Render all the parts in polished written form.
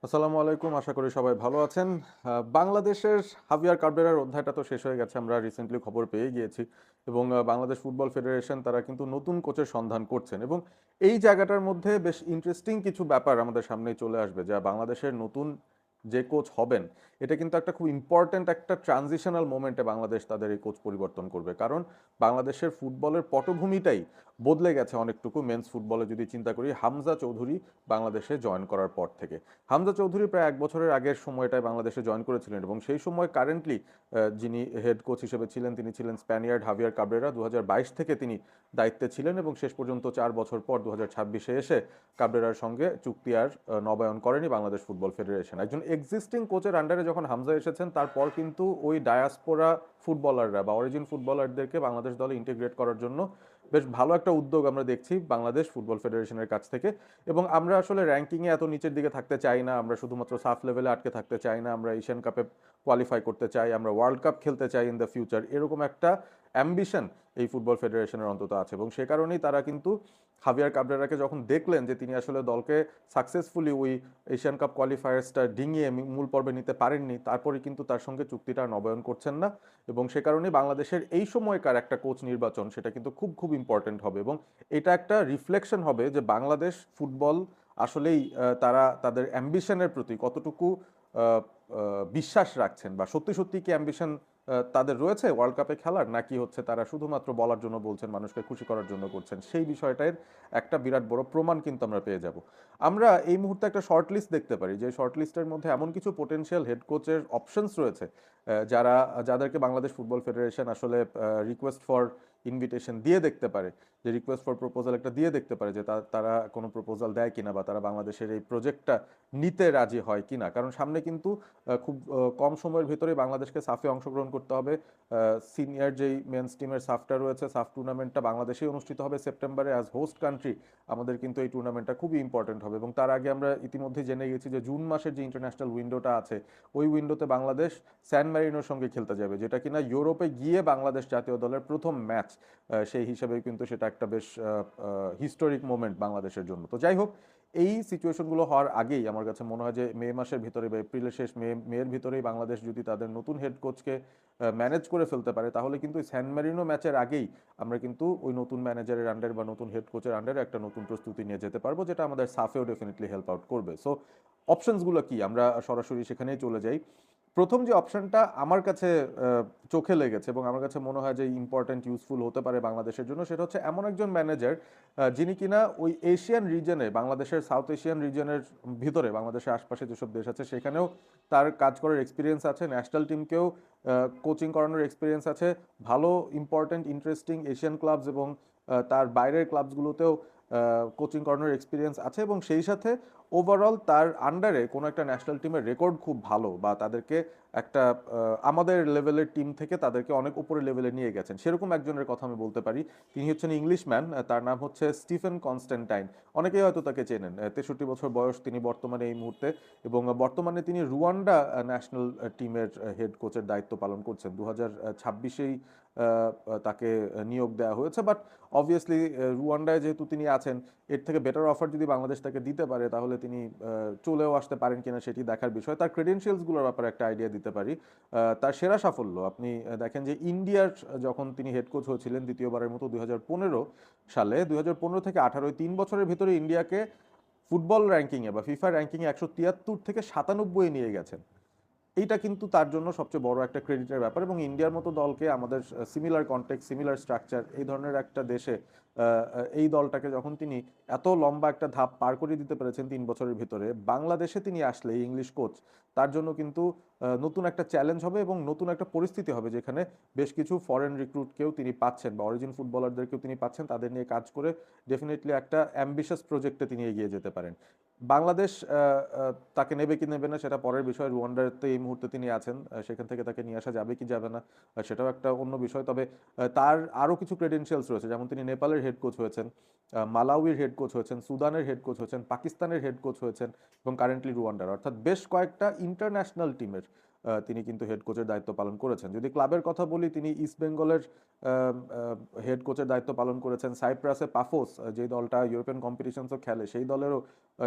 আসসালামু আলাইকুম, আশা করি সবাই ভালো আছেন। বাংলাদেশের হাভিয়ার কারবেরার অধ্যায়টা তো শেষ হয়ে গেছে, আমরা রিসেন্টলি খবর পেয়ে গিয়েছি। এবং বাংলাদেশ ফুটবল ফেডারেশন তারা কিন্তু নতুন কোচের সন্ধান করছেন, এবং এই জায়গাটার মধ্যে বেশ ইন্টারেস্টিং কিছু ব্যাপার আমাদের সামনে চলে আসবে, যা বাংলাদেশের নতুন যে কোচ হবেন, এটা কিন্তু একটা খুব ইম্পর্ট্যান্ট একটা ট্রানজিশনাল মোমেন্টে বাংলাদেশ তাদের এই কোচ পরিবর্তন করবে। কারণ বাংলাদেশের ফুটবলের পটভূমিটাই বদলে গেছে অনেকটুকু মেন্স ফুটবলে যদি চিন্তা করি হামজা চৌধুরী বাংলাদেশে জয়েন করার পর থেকে। হামজা চৌধুরী প্রায় এক বছরের আগের সময়টায় বাংলাদেশে জয়েন করেছিলেন, এবং সেই সময় কারেন্টলি যিনি হেড কোচ হিসেবে ছিলেন তিনি ছিলেন স্প্যানিয়ার্ড হাভিয়ার কাবরেরা। 2022 থেকে তিনি দায়িত্বে ছিলেন, এবং শেষ পর্যন্ত 4 বছর পর 2026-এ এসে কাবরেরার সঙ্গে চুক্তি আর নবায়ন করেনি বাংলাদেশ ফুটবল ফেডারেশন। একজন এক্সিস্টিং কোচের আন্ডারে যখন হামজা এসেছেন, তারপর কিন্তু ওই ডায়াসপোরা ফুটবলাররা বা অরিজিন ফুটবলারদেরকে বাংলাদেশ দলে ইন্টিগ্রেট করার জন্য বেশ ভালো একটা উদ্যোগ আমরা দেখছি বাংলাদেশ ফুটবল ফেডারেশনের কাছ থেকে। এবং আমরা আসলে র্যাঙ্কিংয়ে এত নিচের দিকে থাকতে চাই না, আমরা শুধুমাত্র সাফ লেভেলে আটকে থাকতে চাই না, আমরা এশিয়ান কাপে কোয়ালিফাই করতে চাই, আমরা ওয়ার্ল্ড কাপ খেলতে চাই ইন দ্য ফিউচার, এরকম একটা অ্যাম্বিশন এই ফুটবল ফেডারেশনের অন্তত আছে। এবং সে কারণেই তারা কিন্তু হাভিয়ার কাবরেরাকে যখন দেখলেন যে তিনি আসলে দলকে সাকসেসফুলি ওই এশিয়ান কাপ কোয়ালিফায়ার্সটা ডিঙিয়ে মূল পর্বে নিতে পারেননি, তারপরে কিন্তু তার সঙ্গে চুক্তিটা নবায়ন করছেন না। এবং সে কারণেই বাংলাদেশের এই সময়কার একটা কোচ নির্বাচন সেটা কিন্তু খুব খুব ইম্পর্টেন্ট হবে, এবং এটা একটা রিফ্লেকশন হবে যে বাংলাদেশ ফুটবল আসলেই তারা তাদের অ্যাম্বিশনের প্রতি কতটুকু বিশ্বাস রাখছেন, বা সত্যি সত্যি কি অ্যাম্বিশন তাদের রয়েছে ওয়ার্ল্ড কাপে খেলার, নাকি হচ্ছে তারা শুধুমাত্র বলার জন্য বলছেন, মানুষকে খুশি করার জন্য করছেন। সেই বিষয়টার একটা বিরাট বড় প্রমাণ কিন্তু আমরা পেয়ে যাব। আমরা এই মুহূর্তে একটা শর্ট লিস্ট দেখতে পারি, যে শর্ট লিস্টের মধ্যে এমন কিছু পোটেনশিয়াল হেড কোচের অপশনস রয়েছে যাদেরকে বাংলাদেশ ফুটবল ফেডারেশন আসলে রিকোয়েস্ট ফর ইনভিটেশন দিয়ে দেখতে পারে, যে রিকোয়েস্ট ফর প্রপোজাল একটা দিয়ে দেখতে পারে, যে তারা কোনো প্রপোজাল দেয় কিনা, বা তারা বাংলাদেশের এই প্রজেক্টটা নিতে রাজি হয় কিনা। কারণ সামনে কিন্তু খুব কম সময়ের ভেতরে বাংলাদেশকে সাফে অংশগ্রহণ করতে হবে। সিনিয়র যেই মেন্স টিমের সাফটা রয়েছে, সাফ টুর্নামেন্টটা বাংলাদেশেই অনুষ্ঠিত হবে সেপ্টেম্বরে অ্যাজ হোস্ট কান্ট্রি। আমাদের কিন্তু এই টুর্নামেন্টটা খুবই ইম্পর্টেন্ট হবে, এবং তার আগে আমরা ইতিমধ্যে জেনে গেছি যে জুন মাসের যে ইন্টারন্যাশনাল উইন্ডোটা আছে, ওই উইন্ডোতে বাংলাদেশ স্যান ম্যারিনোর সঙ্গে খেলতে যাবে, যেটা কিনা ইউরোপে গিয়ে বাংলাদেশ জাতীয় দলের প্রথম ম্যাচ। সেই হিসাবে কিন্তু সেটা একটা বেশ হিস্টোরিক মোমেন্ট বাংলাদেশের জন্য। তো যাই হোক, এই সিচুয়েশনগুলো হওয়ার আগেই আমার কাছে মনে হয় যে মে মাসের ভিতরে বা এপ্রিলের শেষ মেয়ের ভিতরেই বাংলাদেশ যদি তাদের নতুন হেড কোচকে ম্যানেজ করে ফেলতে পারে, তাহলে কিন্তু স্যান মেরিনো ম্যাচের আগেই আমরা কিন্তু ওই নতুন ম্যানেজারের আন্ডারে বা নতুন হেড কোচের আন্ডারে একটা নতুন প্রস্তুতি নিয়ে যেতে পারবো, যেটা আমাদের সাফেও ডেফিনেটলি হেল্প আউট করবে। সো অপশনসগুলো কি, আমরা সরাসরি সেখানেই চলে যাই। প্রথম যে অপশনটা আমার কাছে চোখে লেগেছে এবং আমার কাছে মনে হয় যে ইম্পর্টেন্ট ইউজফুল হতে পারে বাংলাদেশের জন্য, সেটা হচ্ছে এমন একজন ম্যানেজার যিনি কিনা ওই এশিয়ান রিজনে, বাংলাদেশের সাউথ এশিয়ান রিজনের ভিতরে, বাংলাদেশের আশপাশে যেসব দেশ আছে সেখানেও তার কাজ করার এক্সপিরিয়েন্স আছে, ন্যাশনাল টিমকেও কোচিং করানোর এক্সপিরিয়েন্স আছে, ভালো ইম্পর্টেন্ট ইন্টারেস্টিং এশিয়ান ক্লাবস এবং তার বাইরের ক্লাবসগুলোতেও কোচিং করানোর এক্সপিরিয়েন্স আছে, এবং সেই সাথে ওভারঅল তার আন্ডারে কোনো একটা ন্যাশনাল টিমের রেকর্ড খুব ভালো, বা তাদেরকে একটা আমাদের লেভেলের টিম থেকে তাদেরকে অনেক উপরে লেভেলে নিয়ে গেছেন, সেরকম একজনের কথা আমি বলতে পারি। তিনি হচ্ছেন ইংলিশম্যান, তার নাম হচ্ছে স্টিফেন কনস্ট্যান্টাইন। অনেকেই হয়তো তাকে চেনেন, 63 বছর বয়স তিনি বর্তমানে এই মুহূর্তে, এবং বর্তমানে তিনি রুয়ান্ডা ন্যাশনাল টিমের হেড কোচের দায়িত্ব পালন করছেন। 2026-এই তাকে নিয়োগ দেওয়া হয়েছে, বাট অবভিয়াসলি রুয়ান্ডায় যেহেতু তিনি আছেন, এর থেকে বেটার অফার যদি বাংলাদেশ তাকে দিতে পারে, তাহলে তিনি চলেও আসতে পারেন কিনা সেটি দেখার বিষয়। তার ক্রেডেনশিয়ালসগুলোর ব্যাপারে একটা আইডিয়া দিতে পারি। তার সেরা সাফল্য আপনি দেখেন যে ইন্ডিয়ার যখন তিনি হেড কোচ হয়েছিলেন দ্বিতীয়বারের মতো 2015 সালে, 2015 থেকে 18, 3 বছরের ভিতরে ইন্ডিয়াকে ফুটবল র্যাঙ্কিংয়ে বা ফিফা র্যাঙ্কিংয়ে 173 থেকে 97 নিয়ে গেছেন। এইটা কিন্তু তার জন্য সবচেয়ে বড় একটা ক্রেডিটের ব্যাপার, এবং ইন্ডিয়ার মতো দলকে, আমাদের সিমিলার কনটেক্সট, সিমিলার স্ট্রাকচার, এই ধরনের একটা দেশে এই দলটাকে যখন তিনি এত লম্বা একটা ধাপ পার করে দিতে পেরেছেন 3 বছরের ভিতরে, বাংলাদেশে তিনি আসলে ইংলিশ কোচ, তার জন্য কিন্তু নতুন একটা চ্যালেঞ্জ হবে এবং নতুন একটা পরিস্থিতি হবে, যেখানে বেশ কিছু ফরেন রিক্রুটকেও তিনি পাচ্ছেন, বা অরিজিন ফুটবলারদেরকেও তিনি পাচ্ছেন, তাদের নিয়ে কাজ করে ডেফিনেটলি একটা অ্যাম্বিশাস প্রজেক্টে তিনি এগিয়ে যেতে পারেন। বাংলাদেশ তাকে নেবে কি নেবে না সেটা পরের বিষয়। রুয়ান্ডাতে এই মুহূর্তে তিনি আছেন, সেখান থেকে তাকে নিয়ে আসা যাবে কি যাবে না সেটাও একটা অন্য বিষয়। তবে তার আরও কিছু ক্রেডেনশিয়ালস রয়েছে, যেমন তিনি নেপালের হেড কোচ হয়েছেন, মালাউইর হেড কোচ হয়েছেন, সুদানের হেড কোচ হয়েছেন, পাকিস্তানের হেড কোচ হয়েছেন, এবং কারেন্টলি রুয়ান্ডার, অর্থাৎ বেশ কয়েকটা ইন্টারন্যাশনাল টিমের তিনি কিন্তু হেড কোচের দায়িত্ব পালন করেছেন। যদি ক্লাবের কথা বলি, তিনি ইস্ট বেঙ্গলের হেড কোচের দায়িত্ব পালন করেছেন। সাইপ্রাসে পাফোস, যে দলটা ইউরোপিয়ান কম্পিটিশনসও খেলে, সেই দলেরও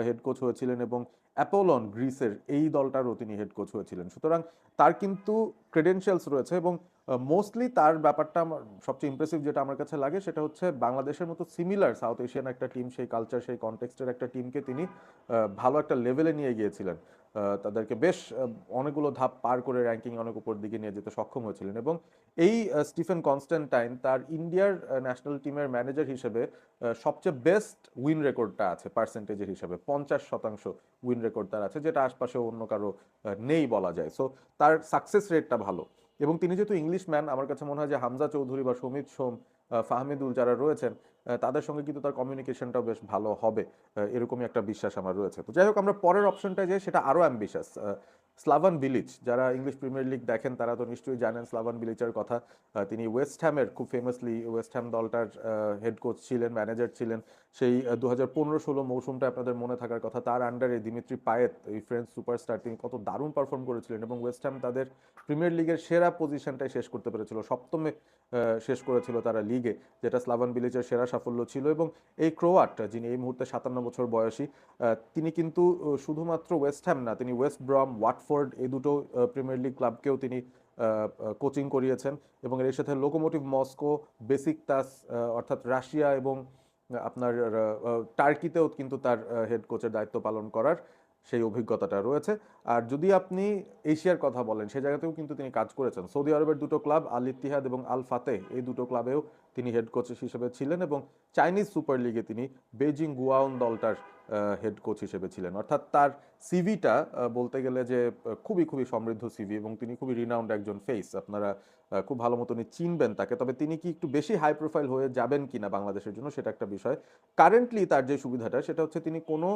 হেড কোচ হয়েছিলেন, এবং অ্যাপোলন গ্রিসের এই দলটারও তিনি হেড কোচ হয়েছিলেন। সুতরাং তার কিন্তু ক্রেডেনশিয়ালস রয়েছে, এবং মোস্টলি তার ব্যাপারটা আমার সবচেয়ে ইমপ্রেসিভ যেটা আমার কাছে লাগে সেটা হচ্ছে বাংলাদেশের মতো সিমিলার সাউথ এশিয়ান একটা টিম, সেই কালচার সেই কনটেক্সটের একটা টিমকে তিনি ভালো একটা লেভেলে নিয়ে গিয়েছিলেন। তাদেরকে বেশ অনেকগুলো ধাপ পার করে র্যাঙ্কিং অনেক উপর দিকে নিয়ে যেতে সক্ষম হয়েছিলেন। এবং এই স্টিফেন কনস্ট্যান্টাইন তার ইন্ডিয়ার ন্যাশনাল টিমের ম্যানেজার হিসেবে সবচেয়ে বেস্ট উইন রেকর্ডটা আছে পার্সেন্টেজের হিসেবে, 50% উইন রেকর্ড তার আছে, যেটা আশপাশে অন্য কারো নেই বলা যায়। সো তার সাকসেস রেটটা ভালো। এবং তিনি যেহেতু ইংলিশ ম্যান, আমার কাছে মনে হয় যে হামজা চৌধুরী বা সমিত সোম, ফাহমিদুল যারা রয়েছেন, তাদের সঙ্গে কিন্তু তার কমিউনিকেশনটাও বেশ ভালো হবে, এরকমই একটা বিশ্বাস আমার রয়েছে। তো যাই হোক, আমরা পরের অপশনটা যে সেটা আরো অ্যাম্বিশাস, স্লাভান বিলিচ। যারা ইংলিশ প্রিমিয়ার লিগ দেখেন তারা তো নিশ্চয়ই জানেন স্লাভান বিলিচের কথা। তিনি ওয়েস্ট হ্যামের, খুব ফেমাসলি ওয়েস্ট হ্যাম দলটার হেড কোচ ছিলেন, ম্যানেজার ছিলেন। সেই 2015-16 মৌসুমটা আপনাদের মনে থাকার কথা, তার আন্ডারে দিমিত্রি পায়েত, এই ফ্রেঞ্চ সুপারস্টার, তিনি কত দারুণ পারফর্ম করেছিলেন, এবং ওয়েস্ট হ্যাম তাদের প্রিমিয়ার লিগের সেরা পজিশনটাই শেষ করতে পেরেছিল, সপ্তমে শেষ করেছিল তারা লিগে, যেটা স্লাভান বিলিচের সেরা সাফল্য ছিল। এবং এই ক্রোয়াট, যিনি এই মুহূর্তে 57 বছর বয়সী, তিনি কিন্তু শুধুমাত্র ওয়েস্ট হ্যাম না, তিনি ওয়েস্ট ব্রম, ওয়াটফোর্ড, এই দুটো প্রিমিয়ার লিগ ক্লাবকেও তিনি কোচিং করিয়েছেন। এবং এর সাথে লোকোমোটিভ মস্কো, বেসিকতাস, অর্থাৎ রাশিয়া, এবং আপনার টার্কিতেও কিন্তু তার হেড কোচের দায়িত্ব পালন করার সেই অভিজ্ঞতাটা রয়েছে। আর যদি আপনি এশিয়ার কথা বলেন, সে জায়গাতেও কিন্তু তিনি কাজ করেছেন। সৌদি আরবের দুটো ক্লাব, আল ইত্তিহাদ এবং আল ফাতেহ, এই দুটো ক্লাবেও তিনি হেড কোচ হিসেবে ছিলেন, এবং চাইনিজ সুপার লিগে তিনি বেজিং গুয়াউন দলটার হেড কোচ হিসেবে ছিলেন। অর্থাৎ তার সিভিটা বলতে গেলে যে খুবই খুবই সমৃদ্ধ সিভি, এবং তিনি খুবই রিনাউন্ড একজন ফেস। আপনারা খুব ভালো মতনই চিনবেন তাকে। তবে তিনি কি একটু বেশি হাই প্রোফাইল হয়ে যাবেন কিনা বাংলাদেশের জন্য, সেটা একটা বিষয়। কারেন্টলি তার যে সুবিধাটা সেটা হচ্ছে তিনি কোনো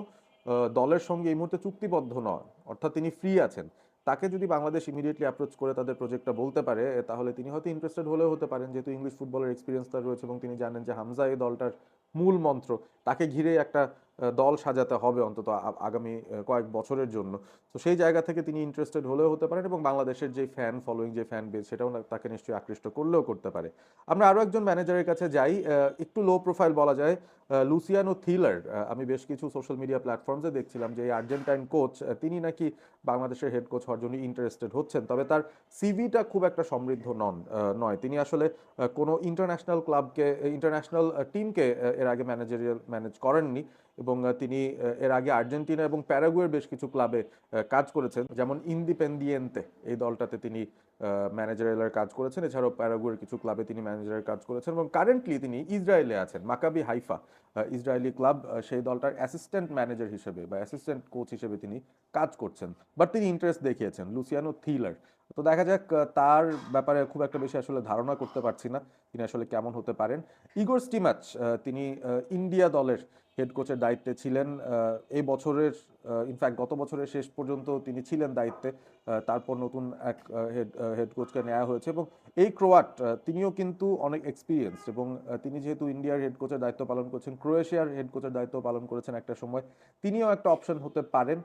দলের সঙ্গে এই মুহূর্তে চুক্তিবদ্ধ নন, অর্থাৎ তিনি ফ্রি আছেন। তাকে যদি বাংলাদেশ ইমিডিয়েটলি অ্যাপ্রোচ করে তাদের প্রজেক্টটা বলতে পারে, তাহলে তিনি হয়তো ইন্টারেস্টেড হলেও হতে পারেন, যেহেতু ইংলিশ ফুটবলের এক্সপিরিয়েন্স তার রয়েছে, এবং তিনি জানেন যে হামজা এই দলটার মূল মন্ত্র, তাকে ঘিরেই একটা দল সাজাতে হবে অন্তত আগামী কয়েক বছরের জন্য। তো সেই জায়গা থেকে তিনি ইন্টারেস্টেড হলেও হতে পারেন, এবং বাংলাদেশের যে ফ্যান ফলোয়িং, যে ফ্যান বেস, সেটাও তাকে নিশ্চয়ই আকৃষ্ট করলেও করতে পারে। আমরা আরও একজন ম্যানেজারের কাছে যাই, একটু লো প্রোফাইল বলা যায়, লুসিয়ানো থিলার। আমি বেশ কিছু সোশ্যাল মিডিয়া প্ল্যাটফর্মসে দেখছিলাম যে এই আর্জেন্টাইন কোচ, তিনি নাকি বাংলাদেশের হেড কোচ হওয়ার জন্য ইন্টারেস্টেড হচ্ছেন। তবে তার সিভিটা খুব একটা সমৃদ্ধ নয়। তিনি আসলে কোনো ইন্টারন্যাশনাল ক্লাবকে, ইন্টারন্যাশনাল টিমকে এর আগে ম্যানেজ করেননি, এবং তিনি এর আগে আর্জেন্টিনা এবং প্যারাগুয়ের বেশ কিছু ক্লাবে কাজ করেছেন, যেমন ইন্দিপেন্দিয়েন্তে, এই দলটাতে তিনি ম্যানেজারের কাজ করেছেন। এছাড়াও প্যারাগুয়ের কিছু ক্লাবে তিনি ম্যানেজারের কাজ করেছেন, এবং কারেন্টলি তিনি ইসরায়েলে আছেন, মাকাবি হাইফা, ইসরায়েলি ক্লাব, সেই দলটার অ্যাসিস্ট্যান্ট ম্যানেজার হিসেবে বা অ্যাসিস্ট্যান্ট কোচ হিসেবে তিনি কাজ করছেন। বাট তিনি ইন্টারেস্ট দেখিয়েছেন, লুসিয়ানো থিলার। তো দেখা যাক, তার ব্যাপারে খুব একটা বেশি আসলে ধারণা করতে পারছি না তিনি আসলে কেমন হতে পারেন। ইগোর স্টিমাচ, তিনি ইন্ডিয়া দলের হেড কোচের দায়িত্বে ছিলেন এই বছরের, ইনফ্যাক্ট গত বছরের শেষ পর্যন্ত তিনি ছিলেন দায়িত্বে। তারপর নতুন এক হেড কোচকে নেওয়া হয়েছে, এবং এই ক্রোয়াট, তিনিও কিন্তু অনেক এক্সপিরিয়েন্সড, এবং তিনি যেহেতু ইন্ডিয়ার হেড কোচের দায়িত্ব পালন করছেন, ক্রোয়েশিয়ার হেড কোচের দায়িত্ব পালন করেছেন একটা সময়, তিনিও একটা অপশন হতে পারেন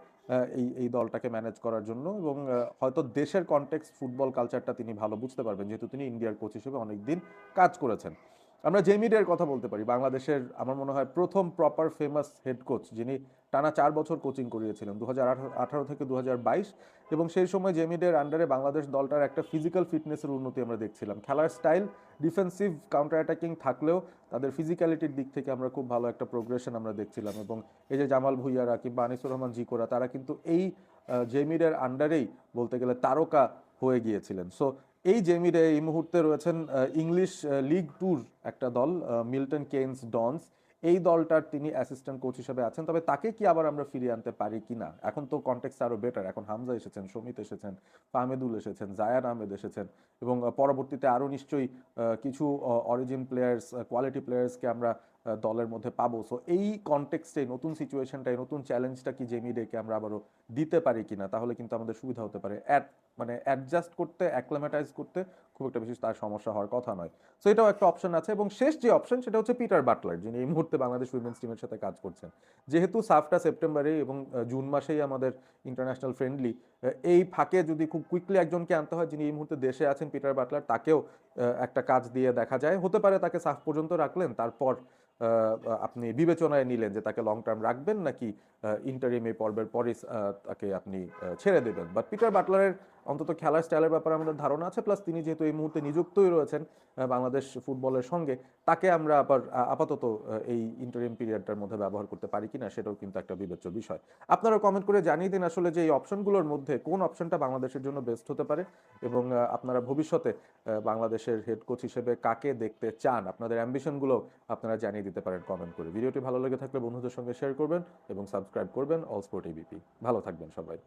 এই এই দলটাকে ম্যানেজ করার জন্য। এবং হয়তো দেশের কনটেক্সট, ফুটবল কালচারটা তিনি ভালো বুঝতে পারবেন, যেহেতু তিনি ইন্ডিয়ার কোচ হিসেবে অনেকদিন কাজ করেছেন। আমরা জেমি ডের কথা বলতে পারি, বাংলাদেশের আমার মনে হয় প্রথম প্রপার ফেমাস হেড কোচ, যিনি টানা 4 বছর কোচিং করিয়েছিলেন, 2018 থেকে 2022। এবং সেই সময় জেমি ডের আন্ডারে বাংলাদেশ দলটার একটা ফিজিক্যাল ফিটনেসের উন্নতি আমরা দেখছিলাম। খেলার স্টাইল ডিফেন্সিভ কাউন্টার অ্যাটাকিং থাকলেও তাদের ফিজিক্যালিটির দিক থেকে আমরা খুব ভালো একটা প্রোগ্রেশন আমরা দেখছিলাম। এবং এই যে জামাল ভুইয়ারা কিংবা আনিসুর রহমান জিকোরা, তারা কিন্তু এই জেমি ডের আন্ডারেই বলতে গেলে তারকা হয়ে গিয়েছিলেন। সো এই জেমিরে এই মুহূর্তে রয়েছেন ইংলিশ লিগ টুর একটা দল, মিল্টন কেইনস ডনস, এই দলটার তিনি অ্যাসিস্ট্যান্ট কোচ হিসেবে আছেন। তবে তাকে কি আবার আমরা ফিরিয়ে আনতে পারি কিনা, এখন তো কনটেক্সট আরো বেটার, এখন হামজা এসেছেন, সমিত এসেছেন, ফাহমেদুল এসেছেন, জায়ান আহমেদ এসেছেন, এবং পরবর্তীতে আরো নিশ্চয়ই কিছু অরিজিন প্লেয়ার্স, কোয়ালিটি প্লেয়ার্সকে আমরা দলের মধ্যে পাবো। সো এই কনটেক্সটে, নতুন সিচুয়েশনটাই, নতুন চ্যালেঞ্জটা কি জেমি ডেকে আমরা আবারও দিতে পারি কিনা, তাহলে কিন্তু আমাদের সুবিধা হতে পারে। মানে অ্যাডজাস্ট করতে, অ্যাক্লামেটাইজ করতে খুব একটা বেশি তার সমস্যা হওয়ার কথা নয়। সো এটাও একটা অপশন আছে। এবং শেষ যে অপশন সেটা হচ্ছে পিটার বাটলার, যিনি এই মুহূর্তে বাংলাদেশ উইমেন্স টিমের সাথে কাজ করছেন। যেহেতু সাফটা সেপ্টেম্বরে এবং জুন মাসেই আমাদের ইন্টারন্যাশনাল ফ্রেন্ডলি, এই ফাঁকে যদি খুব কুইকলি একজনকে আনতে হয় যিনি এই মুহূর্তে দেশে আছেন, পিটার বাটলার, তাকেও একটা কাজ দিয়ে দেখা যায়। হতে পারে তাকে সাফ পর্যন্ত রাখলেন, তারপর আপনি বিবেচনায় নিলেন যে তাকে লং টার্ম রাখবেন নাকি ইন্টারিম এই পর্বের পরে তাকে আপনি ছেড়ে দেবেন। বাট পিটার বাটলারের অন্তত খেলার স্টাইলের ব্যাপারে আমাদের ধারণা আছে, প্লাস তিনি যেহেতু এই মুহূর্তে নিযুক্তই রয়েছেন বাংলাদেশ ফুটবলের সঙ্গে, তাকে আমরা আবার আপাতত এই ইন্টারিম পিরিয়ডটার মধ্যে ব্যবহার করতে পারি কিনা সেটাও কিন্তু একটা বিবেচ্য বিষয়। আপনারা কমেন্ট করে জানিয়ে দিন আসলে যে এই অপশনগুলোর মধ্যে কোন অপশনটা বাংলাদেশের জন্য বেস্ট হতে পারে, এবং আপনারা ভবিষ্যতে বাংলাদেশের হেড কোচ হিসেবে কাকে দেখতে চান, আপনাদের অ্যাম্বিশনগুলো আপনারা জানিয়ে দিতে পারেন কমেন্ট করে। ভিডিওটি ভালো লেগে থাকলে বন্ধুদের সঙ্গে শেয়ার করবেন এবং সাবস্ক্রাইব করবেন অল স্পোর্ট এবিপি। ভালো থাকবেন সবাই।